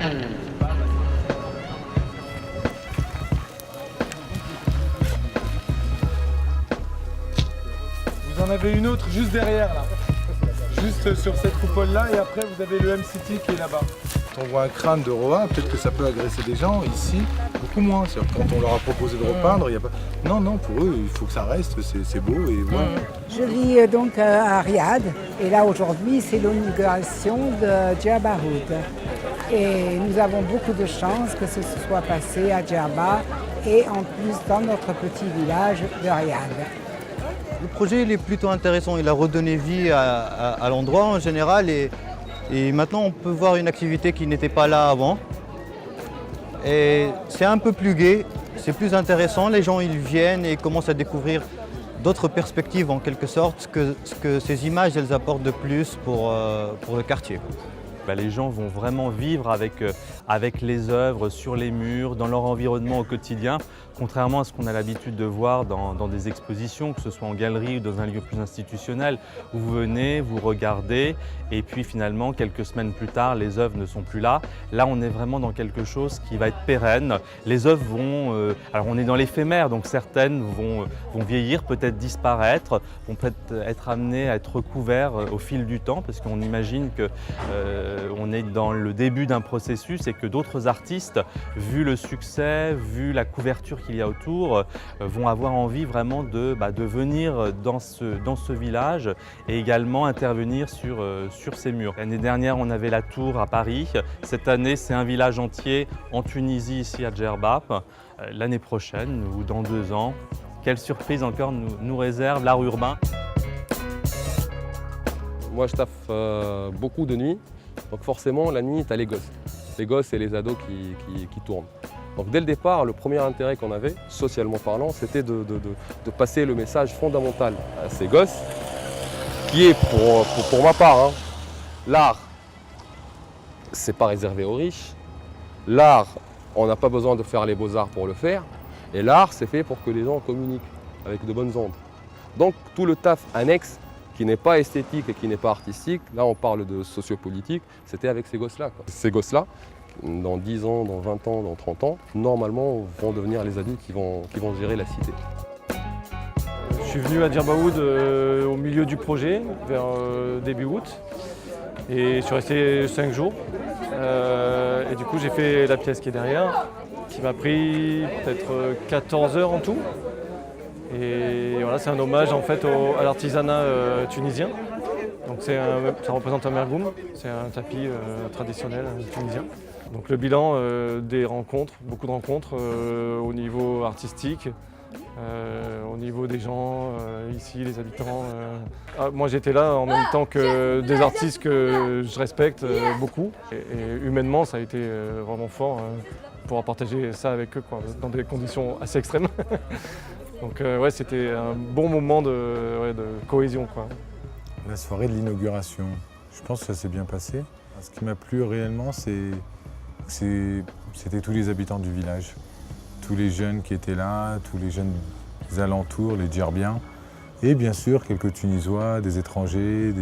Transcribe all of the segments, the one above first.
Vous en avez une autre juste derrière là, juste sur cette coupole là, et après vous avez le M-City qui est là-bas. Quand on voit un crâne de Roa, peut-être que ça peut agresser des gens. Ici, beaucoup moins. Quand on leur a proposé de repeindre, il n'y a pas... Non, pour eux, il faut que ça reste, c'est beau et voilà. Je vis donc à Riyad, et là aujourd'hui c'est l'inauguration de Djerba Oud. Et nous avons beaucoup de chance que ce soit passé à Djerba et en plus dans notre petit village de Riyad. Le projet il est plutôt intéressant, il a redonné vie à l'endroit en général et maintenant on peut voir une activité qui n'était pas là avant. Et c'est un peu plus gai, c'est plus intéressant, les gens ils viennent et commencent à découvrir d'autres perspectives en quelque sorte, ce que ces images elles apportent de plus pour le quartier. Les gens vont vraiment vivre avec les œuvres sur les murs, dans leur environnement au quotidien, contrairement à ce qu'on a l'habitude de voir dans des expositions, que ce soit en galerie ou dans un lieu plus institutionnel, où vous venez, vous regardez, et puis finalement, quelques semaines plus tard, les œuvres ne sont plus là. Là, on est vraiment dans quelque chose qui va être pérenne. Les œuvres vont... alors, on est dans l'éphémère, donc certaines vont vieillir, peut-être disparaître, vont peut-être être amenées à être recouvertes au fil du temps, parce qu'on imagine que on est dans le début d'un processus et que d'autres artistes, vu le succès, vu la couverture qu'il y a autour, vont avoir envie vraiment de venir dans ce village et également intervenir sur ces murs. L'année dernière, on avait la Tour à Paris. Cette année, c'est un village entier en Tunisie, ici à Djerba. L'année prochaine ou dans 2 ans, quelle surprise encore nous réserve l'art urbain? Moi, je taffe beaucoup de nuit. Donc forcément, la nuit, tu as les gosses et les ados qui tournent. Donc dès le départ, le premier intérêt qu'on avait, socialement parlant, c'était de passer le message fondamental à ces gosses, qui est pour ma part, l'art, c'est pas réservé aux riches. L'art, on n'a pas besoin de faire les beaux-arts pour le faire. Et l'art, c'est fait pour que les gens communiquent avec de bonnes ondes. Donc tout le taf annexe, qui n'est pas esthétique et qui n'est pas artistique, là on parle de sociopolitique, c'était avec ces gosses-là. Ces gosses-là, dans 10 ans, dans 20 ans, dans 30 ans, normalement vont devenir les adultes qui vont gérer la cité. Je suis venu à Djerba Oud au milieu du projet, vers début août, et je suis resté 5 jours. Et du coup j'ai fait la pièce qui est derrière, qui m'a pris peut-être 14 heures en tout. Et voilà, c'est un hommage en fait à l'artisanat tunisien. Donc ça représente un mergoum, c'est un tapis traditionnel tunisien. Donc le bilan des rencontres, beaucoup de rencontres au niveau artistique, au niveau des gens, ici, les habitants. Moi j'étais là en même temps que des artistes que je respecte beaucoup. Et humainement ça a été vraiment fort pour partager ça avec eux, dans des conditions assez extrêmes. Donc ouais, c'était un bon moment de cohésion, La soirée de l'inauguration, je pense que ça s'est bien passé. Ce qui m'a plu réellement, c'était tous les habitants du village. Tous les jeunes qui étaient là, tous les jeunes des alentours, les Djerbiens. Et bien sûr, quelques Tunisois, des étrangers,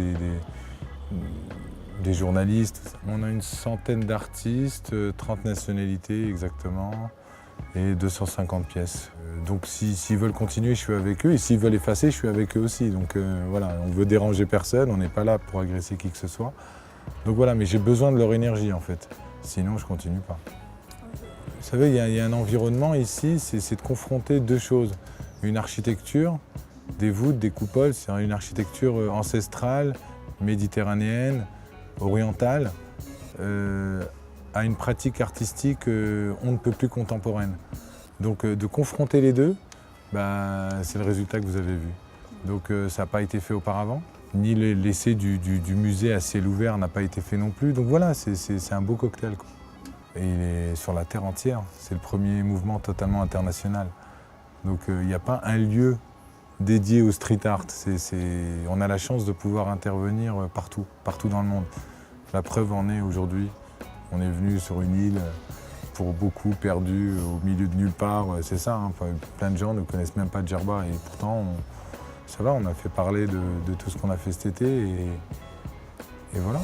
des journalistes. On a une centaine d'artistes, 30 nationalités exactement, et 250 pièces. Donc s'ils veulent continuer, je suis avec eux, et s'ils veulent effacer, je suis avec eux aussi. Donc voilà, on veut déranger personne, on n'est pas là pour agresser qui que ce soit. Donc voilà, mais j'ai besoin de leur énergie en fait, sinon je ne continue pas. Vous savez, il y a un environnement ici, c'est de confronter deux choses. Une architecture, des voûtes, des coupoles, c'est une architecture ancestrale, méditerranéenne, orientale, à une pratique artistique on ne peut plus contemporaine. Donc de confronter les deux, c'est le résultat que vous avez vu. Donc ça n'a pas été fait auparavant, ni l'essai du musée à ciel ouvert n'a pas été fait non plus. Donc voilà, c'est un beau cocktail, quoi. Et il est sur la terre entière, c'est le premier mouvement totalement international. Donc il n'y a pas un lieu dédié au street art. On a la chance de pouvoir intervenir partout dans le monde. La preuve en est aujourd'hui. On est venu sur une île, pour beaucoup perdus, au milieu de nulle part. C'est ça, hein. Plein de gens ne connaissent même pas Djerba. Et pourtant, ça va, on a fait parler de tout ce qu'on a fait cet été. Et voilà.